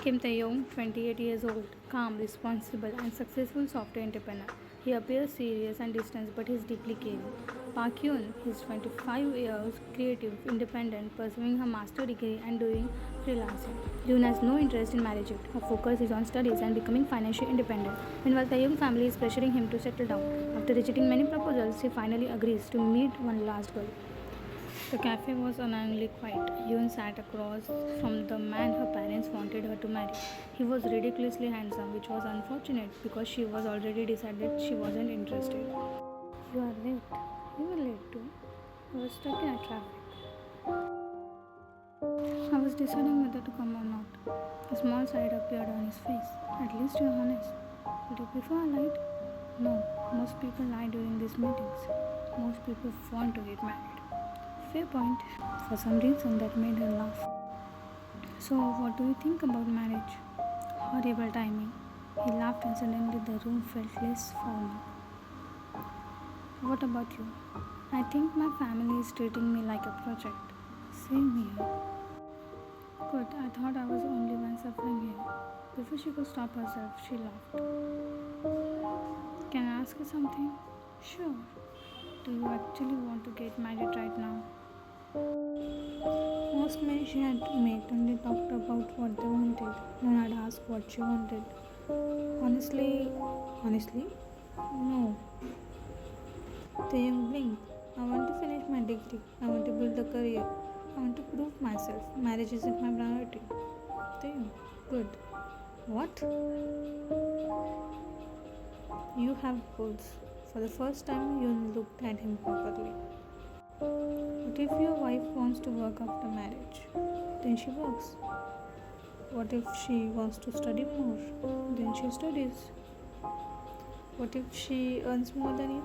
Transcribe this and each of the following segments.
Kim Tae-yong, 28 years old, calm, responsible, and successful software entrepreneur. He appears serious and distant, but he is deeply caring. Park Hyun is 25 years, creative, independent, pursuing her master degree and doing freelancing. Yoon has no interest in marriage yet. Her focus is on studies and becoming financially independent. Meanwhile, Taehyung family is pressuring him to settle down. After rejecting many proposals, he finally agrees to meet one last girl. The cafe was unusually quiet. Yoon sat across from the man her parents wanted her to marry. He was ridiculously handsome, which was unfortunate because she was already decided she wasn't interested. You are late. You were late too. I was stuck in a traffic. I was deciding whether to come or not. A small side appeared on his face. At least you're honest. Would you prefer a light? No. Most people lie during these meetings. Most people want to get married. Fair point. For some reason that made her laugh. So, what do you think about marriage? Horrible timing. He laughed and suddenly the room felt less formal. What about you? I think my family is treating me like a project. Same here. Good, I thought I was the only one suffering here. Before she could stop herself, she laughed. Can I ask you something? Sure. Do you actually want to get married right now? Most men she had met only talked about what they wanted. None had asked what she wanted. Honestly, no. The young blinked. I want to finish my degree. I want to build a career. I want to prove myself. Marriage isn't my priority. Then, good. What? You have goals. For the first time, Yoon looked at him properly. What if your wife wants to work after marriage? Then she works. What if she wants to study more? Then she studies. What if she earns more than you?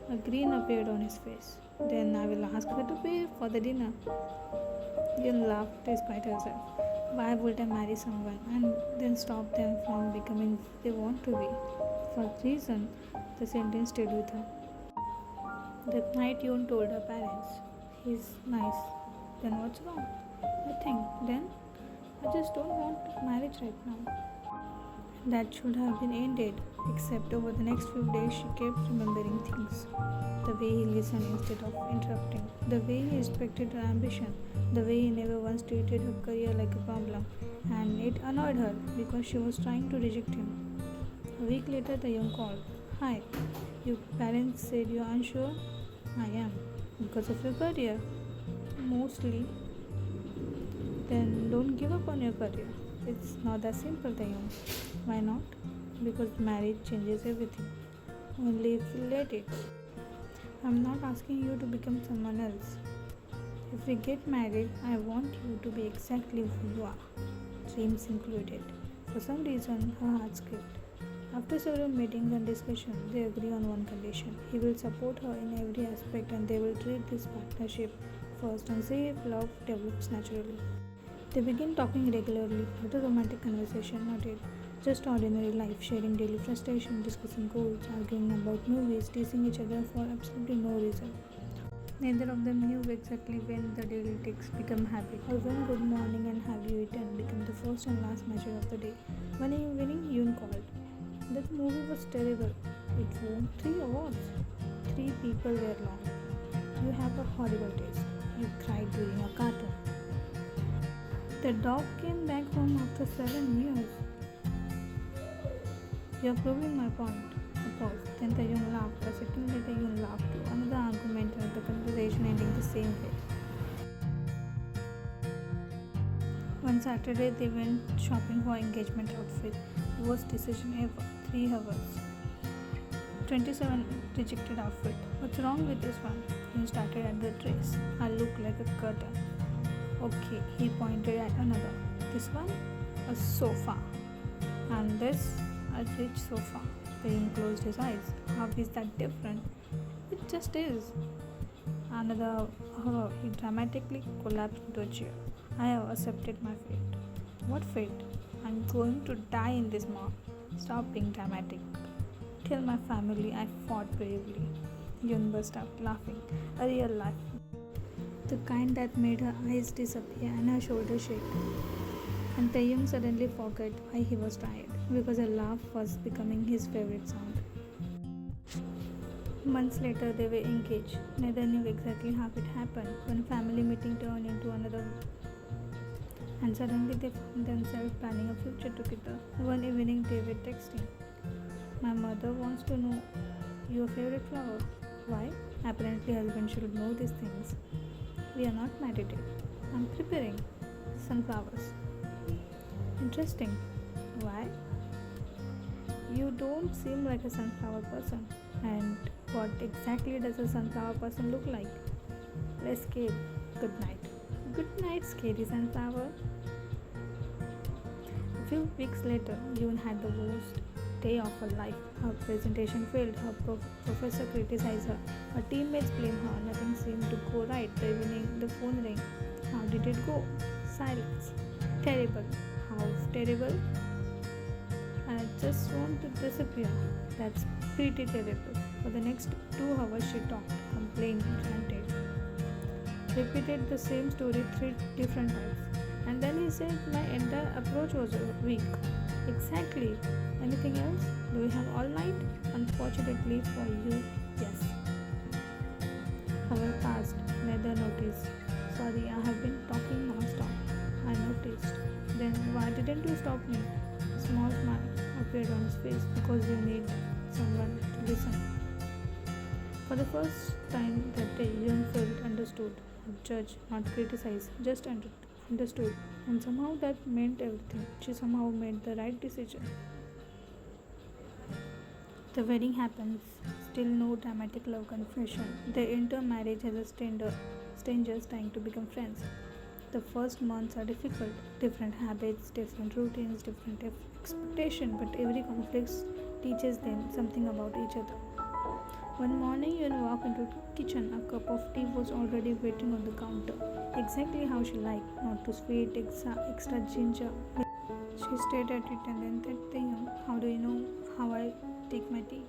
A grin appeared on his face. Then I will ask her to pay for the dinner. Yoon laughed despite herself. Why would I marry someone and then stop them from becoming who they want to be? For that reason, the sentence stayed with her. That night, Yoon told her parents, he's nice. Then what's wrong? Nothing. Then I just don't want marriage right now. That should have been ended, except over the next few days she kept remembering things. The way he listened instead of interrupting, the way he respected her ambition, the way he never once treated her career like a problem, and it annoyed her because she was trying to reject him. A week later, the young called. Hi, your parents said you're unsure? I am. Because of your career? Mostly. Then don't give up on your career. It's not that simple, Taehyung. Why not? Because marriage changes everything. Only if you let it. I'm not asking you to become someone else. If we get married, I want you to be exactly who you are. Dreams included. For some reason, her heart skipped. After several meetings and discussions, they agree on one condition. He will support her in every aspect and they will treat this partnership first and see if love develops naturally. They begin talking regularly, not a romantic conversation, not it. Just ordinary life, sharing daily frustration, discussing goals, arguing about movies, teasing each other for absolutely no reason. Neither of them knew exactly when the daily texts become habit, or when good morning and have you eaten become the first and last measure of the day. One evening, Yoon called. That movie was terrible. It won 3 awards. 3 people were long. You have a horrible taste. You cried during a cartoon. The dog came back home after 7 years. You're proving my point. A pause. Then Taehyung laughed. A second later, Yoon laughed too. Another argument and the conversation ending the same way. One Saturday, they went shopping for engagement outfit. Worst decision ever. 3 hours. 27 rejected outfit. What's wrong with this one? He started at the dress. I look like a curtain. Okay, he pointed at another. This one? A sofa. And this? A rich sofa. He closed his eyes. How is that different? It just is. Another hour, he dramatically collapsed into a chair. I have accepted my fate. What fate? I'm going to die in this mall. Stop being dramatic. Tell my family I fought bravely. Yoon burst out laughing. A real laugh. The kind that made her eyes disappear and her shoulders shake. And Taehyung suddenly forgot why he was tired because a laugh was becoming his favorite sound. Months later, they were engaged. Neither knew exactly how it happened. One family meeting turned into another, and suddenly they found themselves planning a future together. One evening, they were texting. My mother wants to know your favorite flower. Why? Apparently, husband should know these things. We are not married yet. I'm preparing sunflowers. Interesting. Why? You don't seem like a sunflower person. And what exactly does a sunflower person look like? Less scared. Good night. Good night, scary sunflower. A few weeks later, Yoon had the worst day of her life. Her presentation failed, her professor criticized her, her teammates blamed her, nothing seemed to go right. The evening, the phone rang. How did it go? Silence. Terrible. How terrible? I just want to disappear. That's pretty terrible. For the next 2 hours, she talked, complained, ranted, repeated the same story 3 different times. And then he said, my entire approach was weak. Exactly. Anything else? Do we have all night? Unfortunately for you, yes. Hour passed. Neither noticed. Sorry, I have been talking non-stop. I noticed. Then why didn't you stop me? A small smile appeared on his face because you need someone to listen. For the first time that day, Yoon felt understood, not judged, not criticized, just understood. And somehow that meant everything. She somehow made the right decision. The wedding happens, still no dramatic love confession. They enter marriage as a strangers trying to become friends. The first months are difficult, different habits, different routines, different expectations, but every conflict teaches them something about each other. One morning, Yun walked into the kitchen. A cup of tea was already waiting on the counter, exactly how she liked, not too sweet, extra ginger. She stared at it and then said, Taehyung, how do you know how I take my tea?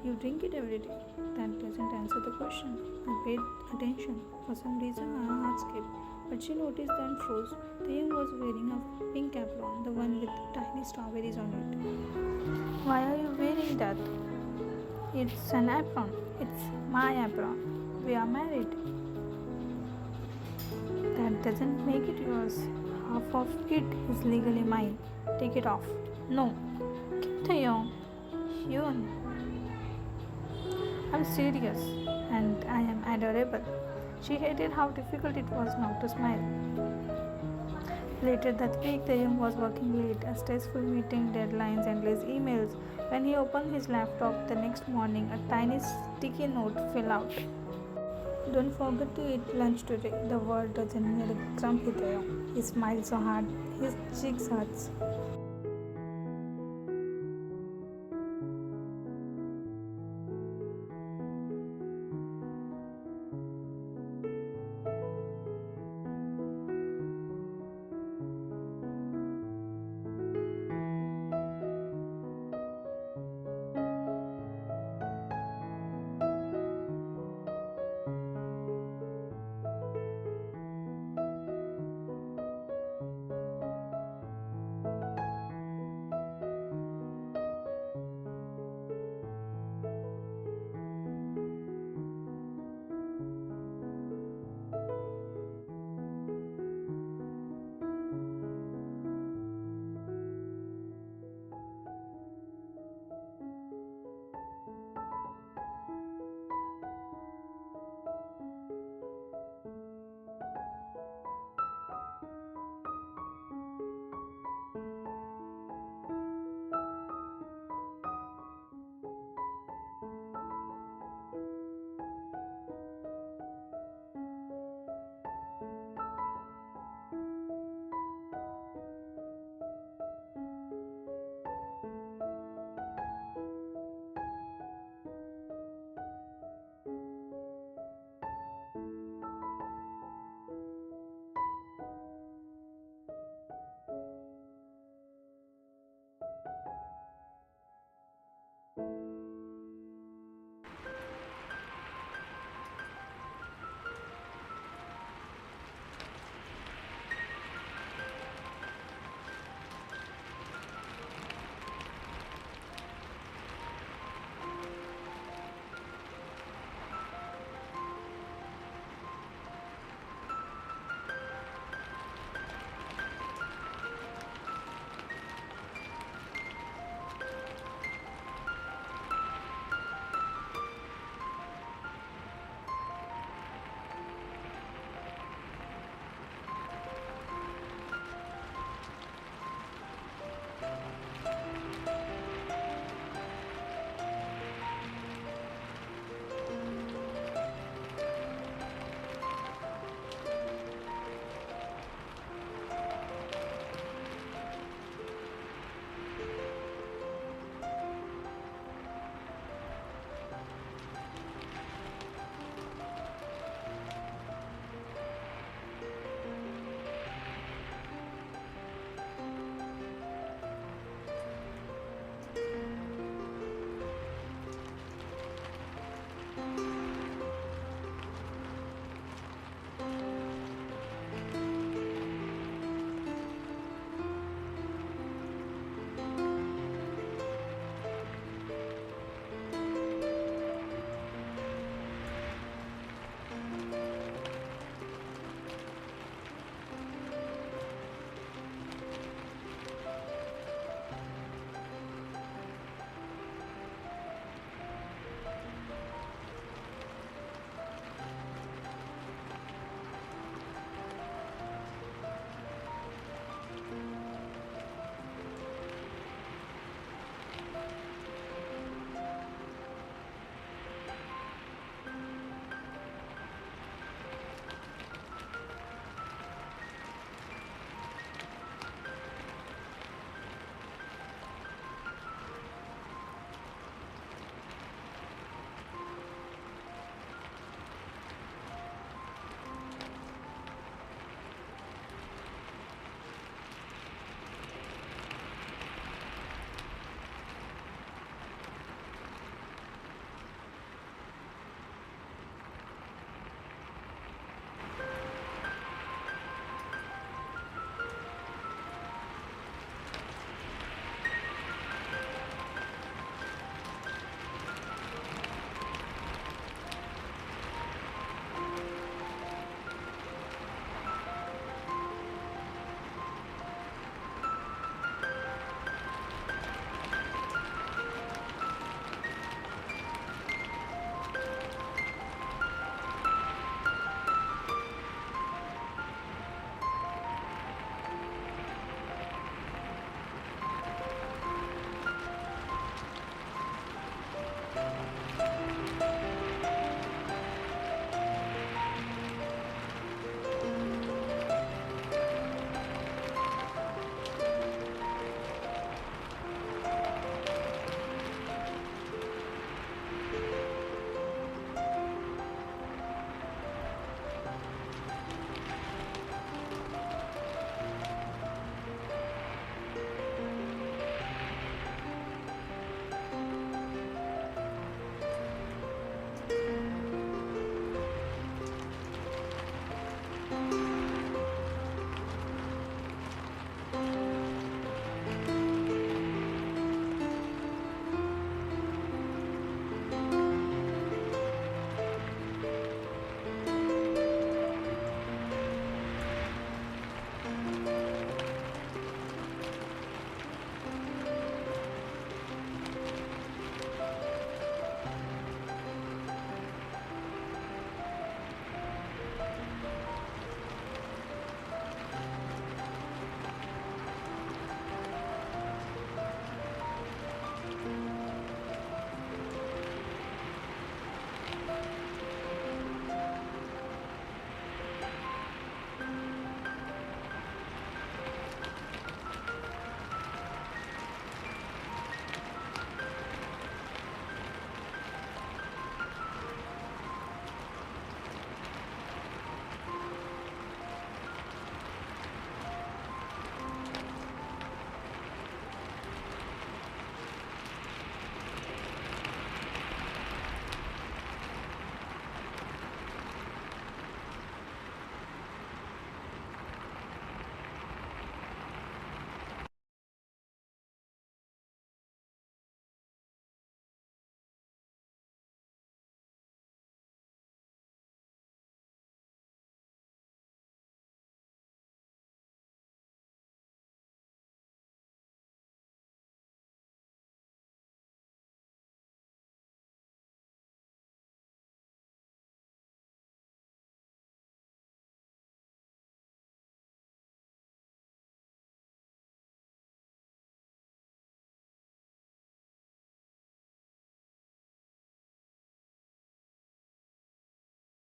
You drink it every day. That doesn't answer the question. I paid attention. For some reason, her heart skipped. But she noticed and froze. Taehyung was wearing a pink apron, the one with tiny strawberries on it. Why are you wearing that? It's an apron. It's my apron. We are married. That doesn't make it yours. Half of it is legally mine. Take it off. No. Taehyung. Hyun. I'm serious. And I am adorable. She hated how difficult it was not to smile. Later that week, Taehyung was working late, a stressful meeting, deadlines, endless emails. When he opened his laptop the next morning, a tiny sticky note fell out. Don't forget to eat lunch today. The word doesn't need a grumpy Taehyung. He smiled so hard, his cheeks hurt.